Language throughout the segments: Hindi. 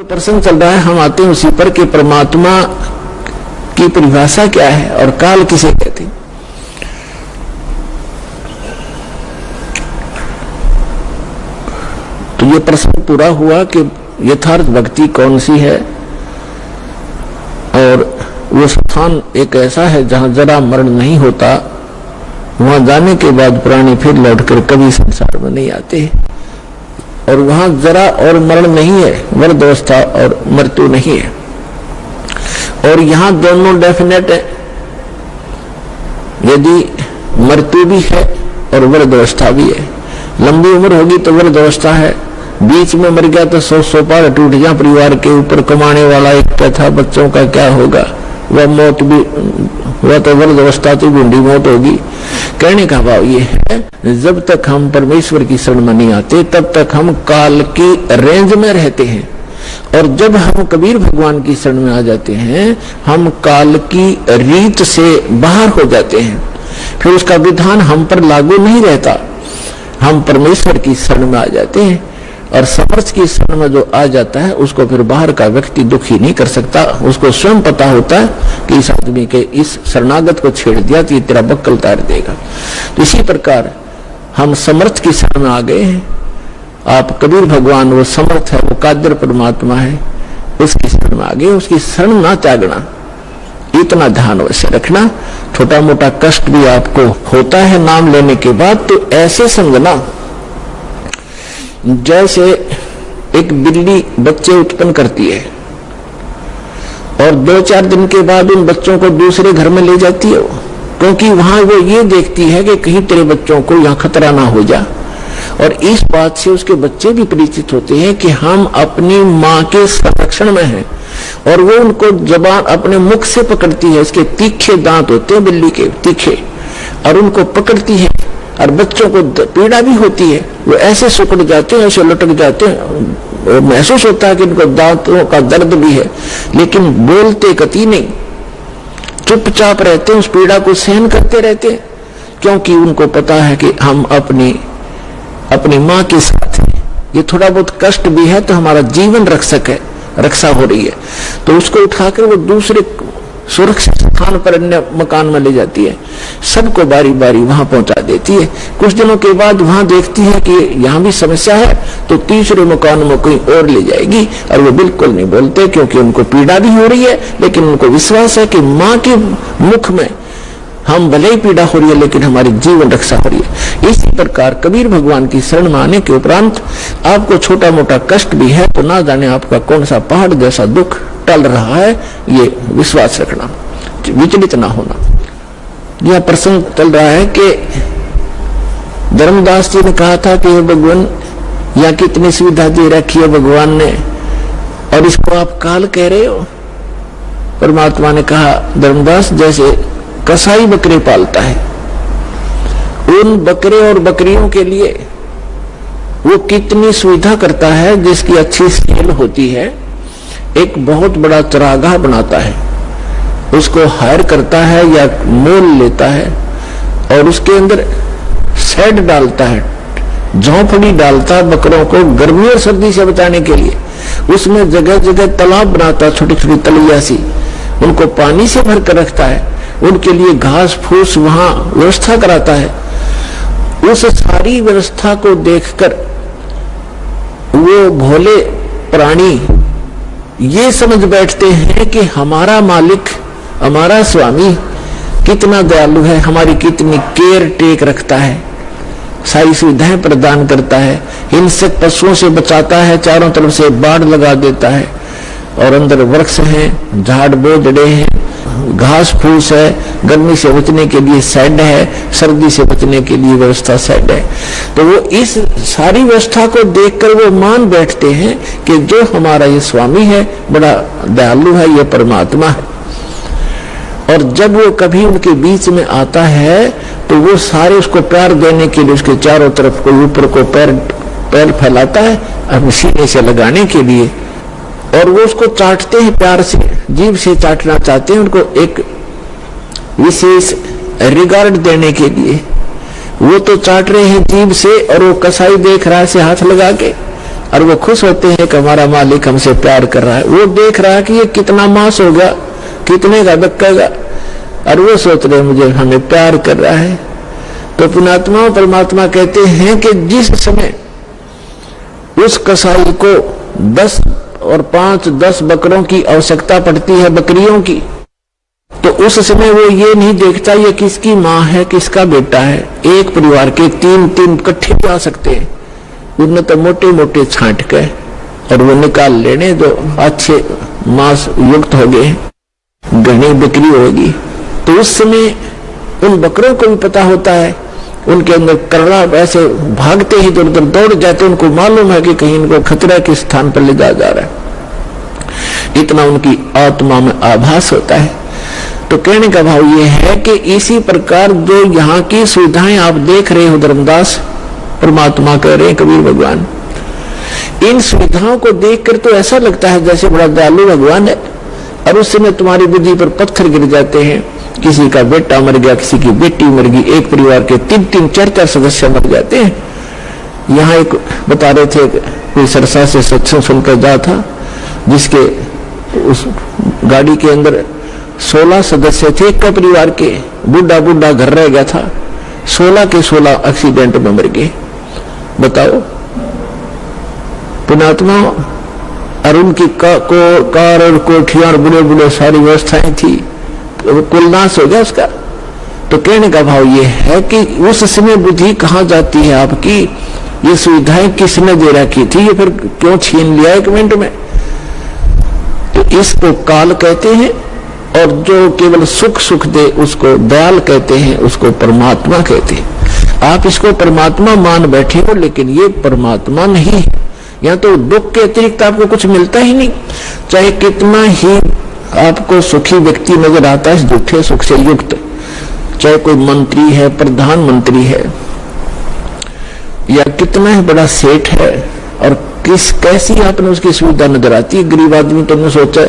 प्रसंग चल रहा है, हम आते हैं उसी पर कि परमात्मा की परिभाषा क्या है और काल किसे कहते हैं। तो ये प्रश्न पूरा हुआ कि यथार्थ भक्ति कौन सी है, और वो स्थान एक ऐसा है जहां जरा मरण नहीं होता, वहां जाने के बाद प्राणी फिर लौटकर कभी संसार में नहीं आते, और वहां जरा और मरण नहीं है, वृद्धावस्था और मृत्यु नहीं है, और यहां दोनों डेफिनेट है। यदि मृत्यु भी है और वृद्धावस्था भी है, लंबी उम्र होगी तो वृद्धावस्था है, बीच में मर गया तो 100 पार टूट जा, परिवार के ऊपर कमाने वाला एक क्या था, बच्चों का क्या होगा, वह मौत भी, वह तो वृद्धावस्था तो बूढ़ी मौत होगी। कहने का भाव ये है, जब तक हम परमेश्वर की शरण में नहीं आते तब तक हम काल की रेंज में रहते हैं, और जब हम कबीर भगवान की शरण में आ जाते हैं हम काल की रीत से बाहर हो जाते हैं, फिर उसका विधान हम पर लागू नहीं रहता, हम परमेश्वर की शरण में आ जाते हैं। और समर्थ की शरण में जो आ जाता है उसको फिर बाहर का व्यक्ति दुखी नहीं कर सकता, उसको स्वयं पता होता है कि इस आदमी के इस शरणागत को छेड़ दिया तो ये तेरा बक्कल तार देगा। तो इसी प्रकार हम समर्थ की शरण में आ गए हैं। आप कबीर भगवान वो समर्थ है, वो कादर परमात्मा है, उसकी शरण में आ गए, उसकी शरण ना त्यागना, इतना ध्यान अवश्य रखना। छोटा मोटा कष्ट भी आपको होता है नाम लेने के बाद, तो ऐसे समझना जैसे एक बिल्ली बच्चे उत्पन्न करती है और 2-4 दिन के बाद उन बच्चों को दूसरे घर में ले जाती है, क्योंकि वहां वो ये देखती है कि कहीं तेरे बच्चों को यहाँ खतरा ना हो जा, और इस बात से उसके बच्चे भी परिचित होते हैं कि हम अपनी माँ के संरक्षण में हैं, और वो उनको जबान अपने मुख से पकड़ती है, इसके तीखे दांत होते हैं बिल्ली के तीखे, और उनको पकड़ती है, और बच्चों को पीड़ा भी होती है, वो ऐसे सुकड़ जाते हैं, ऐसे लटक जाते हैं, महसूस होता है कि इनको दांतों का दर्द भी है, लेकिन बोलते कति नहीं, चुपचाप रहते हैं, उस पीड़ा को सहन करते रहते हैं, क्योंकि उनको पता है कि हम अपनी माँ के साथ हैं। ये थोड़ा बहुत कष्ट भी है तो हमारा जीवन रक्षा हो रही है, तो उसको उठाकर वो दूसरे सुरक्षित स्थान पर अन्य मकान में ले जाती है, सबको बारी बारी वहां पहुंचा देती है। कुछ दिनों के बाद वहां देखती है कि यहाँ भी समस्या है, तो तीसरे मकान में कोई और ले जाएगी, और वो बिल्कुल नहीं बोलते क्योंकि उनको पीड़ा भी हो रही है, लेकिन उनको विश्वास है कि माँ के मुख में हम भले ही पीड़ा हो रही है लेकिन हमारी जीवन रक्षा हो रही है। इसी प्रकार कबीर भगवान की शरण में आने के उपरांत आपको छोटा मोटा कष्ट भी है तो ना जाने आपका कौन सा पहाड़ जैसा दुख टल रहा है, ये विश्वास रखना, विचलित ना होना। यह प्रसंग चल रहा है कि धर्मदास जी ने कहा था कि हे भगवान, यहाँ कितनी सुविधा दे रखी है भगवान ने, और इसको आप काल कह रहे हो। परमात्मा ने कहा, धर्मदास जैसे कसाई बकरे पालता है, उन बकरे और बकरियों के लिए वो कितनी सुविधा करता है, जिसकी अच्छी सेल होती है, एक बहुत बड़ा चरागाह बनाता है, उसको हायर करता है या मोल लेता है, और उसके अंदर शेड डालता है, झोंपड़ी डालता है बकरों को गर्मी और सर्दी से बचाने के लिए, उसमें जगह जगह तालाब बनाता है, छोटी छोटी तलिया सी, उनको पानी से भर कर रखता है, उनके लिए घास फूस वहां व्यवस्था कराता है। उस सारी व्यवस्था को देखकर वो भोले प्राणी ये समझ बैठते हैं कि हमारा मालिक, हमारा स्वामी कितना दयालु है, हमारी कितनी केयर टेक रखता है, सारी सुविधाएं प्रदान करता है, हिंसक पशुओं से बचाता है, चारों तरफ से बाढ़ लगा देता है, और अंदर वृक्ष हैं, झाड़ बोझड़े हैं, घास फूस है, गर्मी से बचने के लिए शेड है, सर्दी से बचने के लिए व्यवस्था शेड है। तो वो इस सारी व्यवस्था को देखकर वो मान बैठते हैं कि जो हमारा ये स्वामी है बड़ा दयालु है, ये परमात्मा है। और जब वो कभी उनके बीच में आता है तो वो सारे उसको प्यार देने के लिए उसके चारों तरफ को ऊपर को पैर फैलाता है अपने सीने से लगाने के लिए, और वो उसको चाटते हैं, प्यार से जीभ से चाटना चाहते हैं, उनको एक विशेष रिगार्ड देने के लिए। वो तो चाट रहे हैं जीभ से, और वो कसाई देख रहा है से हाथ लगा के और वो खुश होते हैं कि हमारा मालिक हमसे प्यार कर रहा है। वो देख रहा है कि ये कितना मांस हो गया, कितने का बिकेगा, और वो सोच रहे मुझे हमें प्यार कर रहा है। तो पुण्यात्मा परमात्मा कहते हैं कि जिस समय उस कसाई को 10 और 5 10 बकरों की आवश्यकता पड़ती है, बकरियों की, तो उस समय वो ये नहीं देखता ये किसकी माँ है, किसका बेटा है। एक परिवार के 3 इकट्ठे भी आ सकते हैं, उनमें तो मोटे मोटे छांट के और वो निकाल लेने जो अच्छे मांस युक्त हो गए, घनी बिक्री होगी। तो उस समय उन बकरों को भी पता होता है, उनके अंदर कर्रा ऐसे भागते ही इधर उधर दौड़ जाते, उनको मालूम है कि कहीं इनको खतरा के स्थान पर ले जा रहा है। इतना उनकी आत्मा में आभास होता है। तो कहने का भाव ये है कि इसी प्रकार जो यहाँ की सुविधाएं आप देख रहे हो धर्मदास, परमात्मा कह रहे हैं कबीर भगवान, इन सुविधाओं को देखकर तो ऐसा लगता है जैसे बड़ा दयालु भगवान है, और उस समय तुम्हारी बुद्धि पर पत्थर गिर जाते हैं। किसी का बेटा मर गया, किसी की बेटी मर गई, एक परिवार के 3 4 सदस्य मर जाते हैं। यहाँ एक बता रहे थे, कोई सरसा से सत्संग सुनकर जा था, जिसके उस गाड़ी के अंदर 16 सदस्य थे एक परिवार के, बूढ़ा घर रह गया था, 16 के 16 एक्सीडेंट में मर गए। बताओ पुण्यात्मा, और उनकी कार और कोठियां और बुरे सारी व्यवस्थाएं थी, कुल नाश हो गया उसका। तो कहने का भाव ये है कि उस समय बुद्धि कहाँ जाती है आपकी, ये सुविधाएं किसने दे रखी थी, ये फिर क्यों छीन लिया 1 मिनट में। तो इसको काल कहते हैं, और जो केवल सुख दे उसको दयाल कहते हैं, उसको परमात्मा कहते हैं। आप इसको परमात्मा मान बैठे हो, लेकिन ये परमात्मा नहीं है। यहाँ तो दुख के अतिरिक्त आपको कुछ मिलता ही नहीं, चाहे कितना ही आपको सुखी व्यक्ति नजर आता है इस झूठे सुख से युक्त, चाहे कोई मंत्री है, प्रधानमंत्री है, या कितना ही बड़ा सेठ है, और कैसी आपने उसकी सुविधा नजर आती है। गरीब आदमी तो हमने सोचा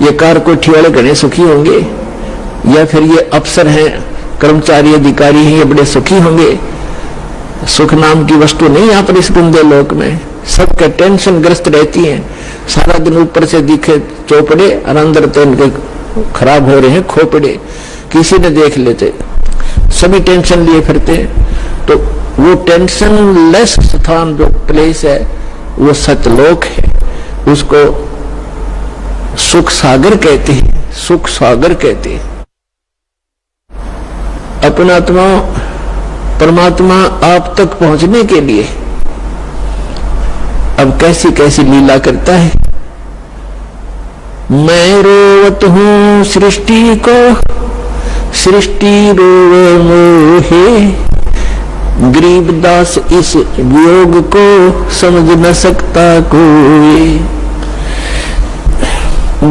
ये कार कोठी वाले घने सुखी होंगे, या फिर ये अफसर हैं, कर्मचारी अधिकारी हैं, ये बड़े सुखी होंगे। सुख नाम की वस्तु नहीं यहाँ पर इस गंदे लोक में, सबके टेंशन ग्रस्त रहती हैं, सारा दिन ऊपर से दिखे चौपड़े और अंदर तो इनके खराब हो रहे हैं खोपड़े, किसी ने देख लेते, सभी टेंशन लिए फिरते हैं। तो वो टेंशन लेस स्थान जो प्लेस है वो सतलोक है, उसको सुख सागर कहते हैं, सुख सागर कहते हैं। अपना आत्मा परमात्मा आप तक पहुंचने के लिए अब कैसी कैसी लीला करता है। मैं रोवत हूं सृष्टि को, सृष्टि रोवे मोहे, गरीबदास इस वियोग को समझ न सकता कोई।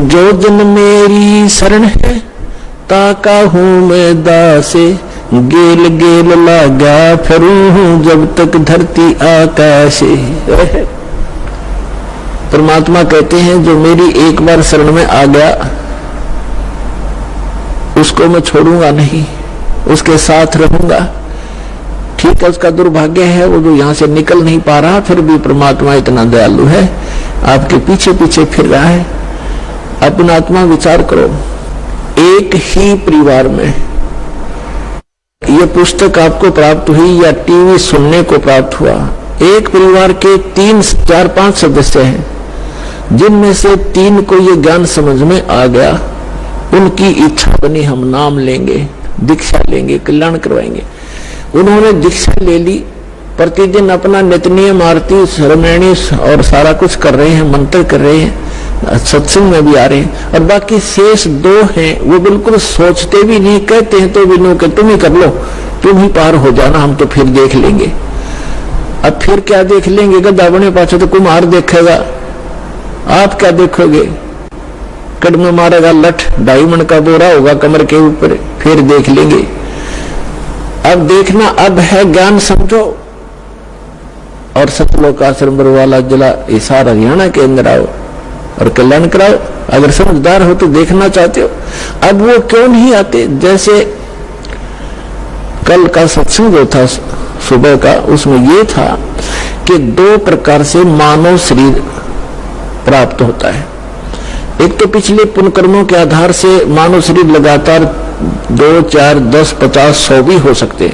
जो जन मेरी शरण है ताका हूं मैं दासे, गेल गेल लागा फिरूं हूं जब तक धरती आकाशे। परमात्मा कहते हैं जो मेरी एक बार शरण में आ गया उसको मैं छोड़ूंगा नहीं, उसके साथ रहूंगा। ठीक है, उसका दुर्भाग्य है वो जो यहां से निकल नहीं पा रहा, फिर भी परमात्मा इतना दयालु है, आपके पीछे पीछे फिर रहा है। अपना आत्मा विचार करो, एक ही परिवार में ये पुस्तक आपको प्राप्त हुई या टीवी सुनने को प्राप्त हुआ, एक परिवार के 3 4 5 सदस्य हैं, जिनमें से 3 को ये ज्ञान समझ में आ गया, उनकी इच्छा बनी हम नाम लेंगे, दीक्षा लेंगे, कल्याण करवाएंगे। उन्होंने दीक्षा ले ली, प्रतिदिन अपना नित्य आरती श्रमणी और सारा कुछ कर रहे हैं, मंत्र कर रहे हैं, सत्संग में भी आ रहे हैं। और बाकी शेष 2 हैं वो बिल्कुल सोचते भी नहीं, कहते हैं तो भी नो के तुम ही कर लो, तुम ही पार हो जाना, हम तो फिर देख लेंगे। अब फिर क्या देख लेंगे, गद्दा बने पाछे तो कुम्हार देखेगा, आप क्या देखोगे? कड़म मारेगा लठ, 2.5 मन का बोरा होगा कमर के ऊपर, फिर देख लेंगे। अब देखना अब है, ज्ञान समझो और सतलोक आश्रम वाला जिला हिसार हरियाणा के अंदर आओ और कल्याण कराओ। अगर समझदार हो तो देखना चाहते हो। अब वो क्यों नहीं आते? जैसे कल का सत्संग जो था सुबह का, उसमें ये था कि दो प्रकार से मानव शरीर प्राप्त होता है। एक तो पिछले पुण्य कर्मों के आधार से मानव शरीर लगातार 2, 4, 10, 50, 100 भी हो सकते,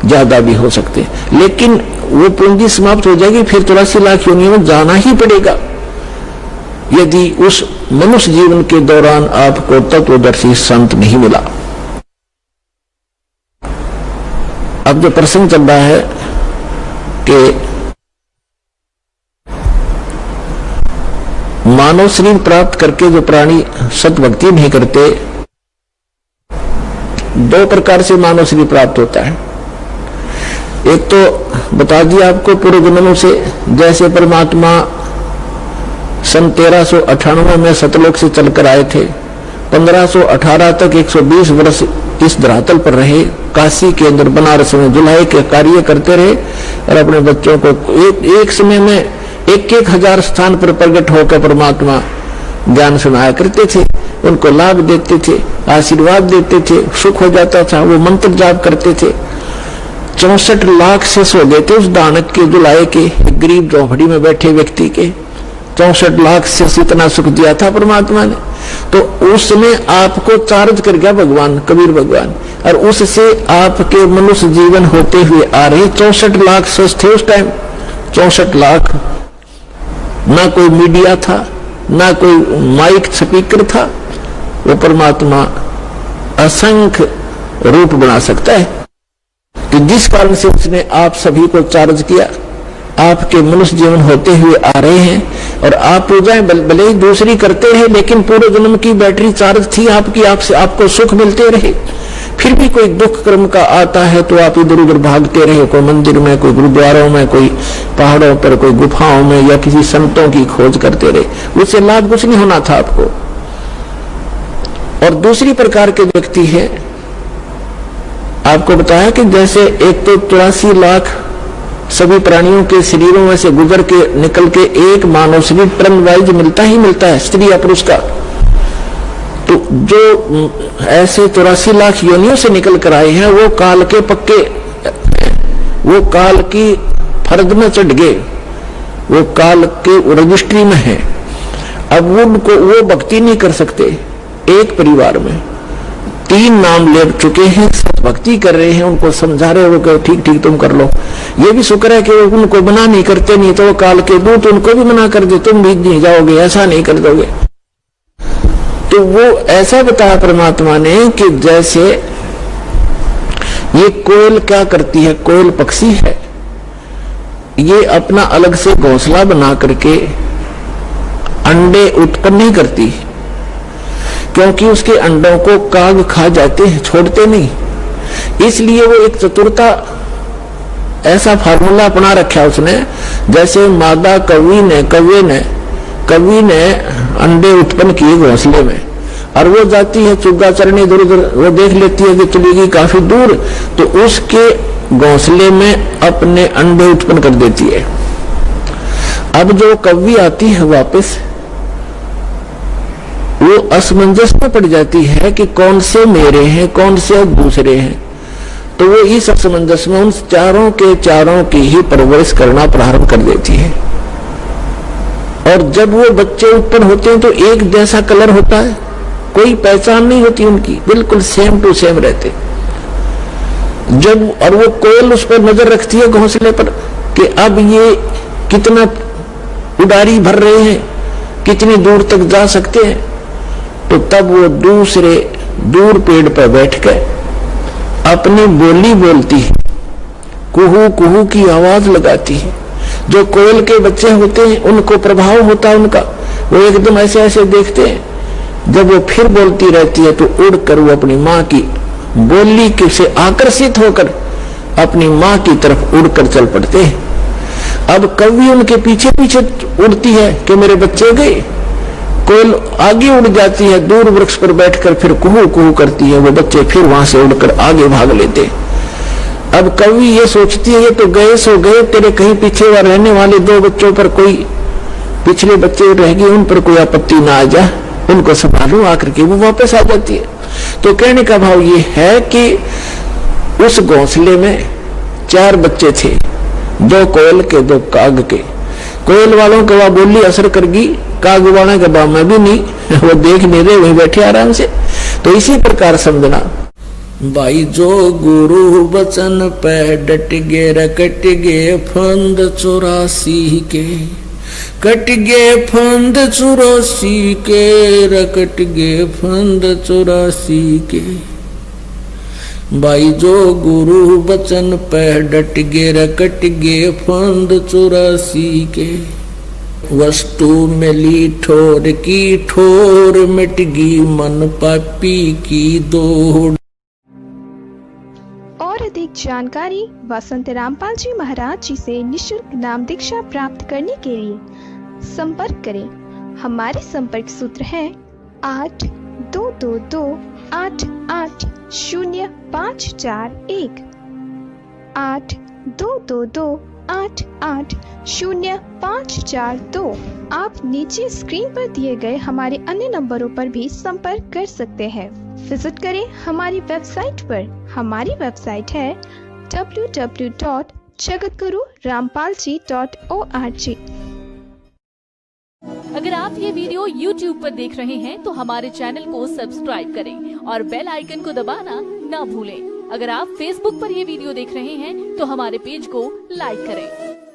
ज्यादा भी हो सकते, लेकिन वो पूंजी समाप्त हो जाएगी, फिर 83 लाख योनियों में जाना ही पड़ेगा यदि उस मनुष्य जीवन के दौरान आपको तत्वदर्शी संत नहीं मिला। अब जो प्रसंग चल रहा है कि मानव शरीर प्राप्त करके जो प्राणी सतभक्ति नहीं करते, दो प्रकार से मानव शरीर प्राप्त होता है। एक तो बता दिया आपको पूर्व जन्मों से, जैसे परमात्मा सन 1398 में सतलोक से चलकर आए थे, 1518 तक 120 वर्ष इस धरातल पर रहे, काशी के अंदर बनारस में जुलाई के कार्य करते रहे और अपने बच्चों को एक समय में 1,000 स्थान पर प्रकट होकर परमात्मा ज्ञान सुनाया करते थे, उनको लाभ देते थे, आशीर्वाद देते थे, सुख हो जाता था, वो मंत्र जाप करते थे। 64 लाख शेष हो गए थे उस दानक के, जुलाए के, गरीब झोंपड़ी में बैठे व्यक्ति के 64 लाख शेष इतना सुख दिया था परमात्मा ने। तो उसने आपको चार्ज कर गया भगवान, कबीर भगवान, और उससे आपके मनुष्य जीवन होते हुए आ रहे 64 लाख शेष थे उस टाइम। 64 लाख, ना कोई मीडिया था, ना कोई माइक स्पीकर था, वो परमात्मा असंख्य रूप बना सकता है। तो जिस कारण से उसने आप सभी को चार्ज किया, आपके मनुष्य जीवन होते हुए आ रहे हैं और आप पूजाएं भले ही दूसरी करते रहे, लेकिन पूरे जन्म की बैटरी चार्ज थी आपकी, आपसे आपको सुख मिलते रहे। फिर भी कोई दुख कर्म का आता है तो आप इधर उधर भागते रहे, कोई मंदिर में, कोई गुरुद्वारों में, कोई पहाड़ों पर, कोई गुफाओं में, या किसी संतों की खोज करते रहे, उससे लाभ कुछ नहीं होना था आपको। और दूसरी प्रकार के व्यक्ति है, आपको बताया कि जैसे एक तो 83 लाख सभी प्राणियों के शरीरों में से गुजर के निकल के एक मानव शरीर टर्न वाइज मिलता ही मिलता है, स्त्री या पुरुष का। तो जो ऐसे 84 लाख योनियों से निकल कर आए हैं, वो काल के पक्के, वो काल की फर्द में चढ़ गए, वो काल के रजिस्ट्री में है। अब उनको वो भक्ति नहीं कर सकते। एक परिवार में 3 नाम ले चुके हैं, भक्ति कर रहे हैं, उनको समझा रहे हो कि ठीक ठीक तुम कर लो। ये भी शुक्र है कि वो उनको मना नहीं करते, नहीं तो वो काल के दूत उनको भी मना कर दे, तुम भी नहीं जाओगे, ऐसा नहीं कर दोगे। तो वो ऐसा बताया परमात्मा ने कि जैसे ये कोयल क्या करती है, कोयल पक्षी है, ये अपना अलग से घोंसला बना करके अंडे उत्पन्न नहीं करती, क्योंकि उसके अंडों को काग खा जाते हैं, छोड़ते नहीं। इसलिए वो एक चतुरता, ऐसा फार्मूला अपना रखा उसने, जैसे मादा कौवे ने अंडे उत्पन्न किए घोंसले में, और वो जाती है चुग्गा चरने इधर उधर, वो देख लेती है कि चलेगी काफी दूर, तो उसके घोंसले में अपने अंडे उत्पन्न कर देती है। अब जो कौवी आती है वापस, वो असमंजस में पड़ जाती है कि कौन से मेरे हैं, कौन से दूसरे हैं। तो वो इस असमंजस में उन चारों की ही परवरिश करना प्रारंभ कर देती है। और जब वो बच्चे उत्पन्न होते हैं तो एक जैसा कलर होता है, कोई पहचान नहीं होती उनकी, बिल्कुल सेम टू सेम रहते। जब और वो कोयल उस पर नजर रखती है घोंसले पर कि अब ये कितना उड़ारी भर रहे हैं, कितनी दूर तक जा सकते हैं, तो तब वो दूर पेड़ पर बैठकर अपनी बोली बोलती है, कुहू कुहू की आवाज लगाती है। जो कोयल के बच्चे होते हैं उनको प्रभाव होता है उनका, वो एकदम ऐसे ऐसे देखते हैं। जब वो फिर बोलती रहती है तो उड़कर वो अपनी माँ की बोली से आकर्षित होकर अपनी माँ की तरफ उड़कर चल पड़ते हैं। अब कौवी उनके पीछे पीछे उड़ती है कि मेरे बच्चे गए, कोयल आगे उड़ जाती है, दूर वृक्ष पर बैठकर फिर कुहू कुहू करती है, वो बच्चे फिर वहां से उड़कर आगे भाग लेते। अब कौवी ये सोचती है ये तो गए सो गए, तेरे कहीं पीछे रहने वाले 2 बच्चों पर कोई पिछले बच्चे रह गए, उन पर कोई आपत्ति ना आ जाए, उनको संभालो, आकर के वो वापस आ जाती है। तो कहने का भाव ये है कि उस घोंसले में 4 बच्चे थे, दो कोयल के दो काग के। कोयल वालों के वह बोली असर करगी, काग वालों के बाम में भी नहीं, वो देख नहीं रहे, वहीं बैठे आराम से। तो इसी प्रकार समझना भाई, जो गुरु बचन पे डट गे रकट गे फंद 84 के, कट गे फंद 84 के, रकट गे फंद 84 के। भाई जो गुरु बचन पे डट गे रकट गे फंद 84 के, वस्तु मिली ठोर की ठोर, मिट गई मन पापी की दौड़। और अधिक जानकारी वसंत रामपाल जी महाराज जी से निशुल्क नाम दीक्षा प्राप्त करने के लिए संपर्क करें। हमारे संपर्क सूत्र है 8222880541, 8222880542। आप नीचे स्क्रीन पर दिए गए हमारे अन्य नंबरों पर भी संपर्क कर सकते हैं। विजिट करें हमारी वेबसाइट पर। हमारी वेबसाइट है www.jagatgururampalji.org। अगर आप ये वीडियो YouTube पर देख रहे हैं तो हमारे चैनल को सब्सक्राइब करें और बेल आइकन को दबाना ना भूलें। अगर आप Facebook पर ये वीडियो देख रहे हैं तो हमारे पेज को लाइक करें।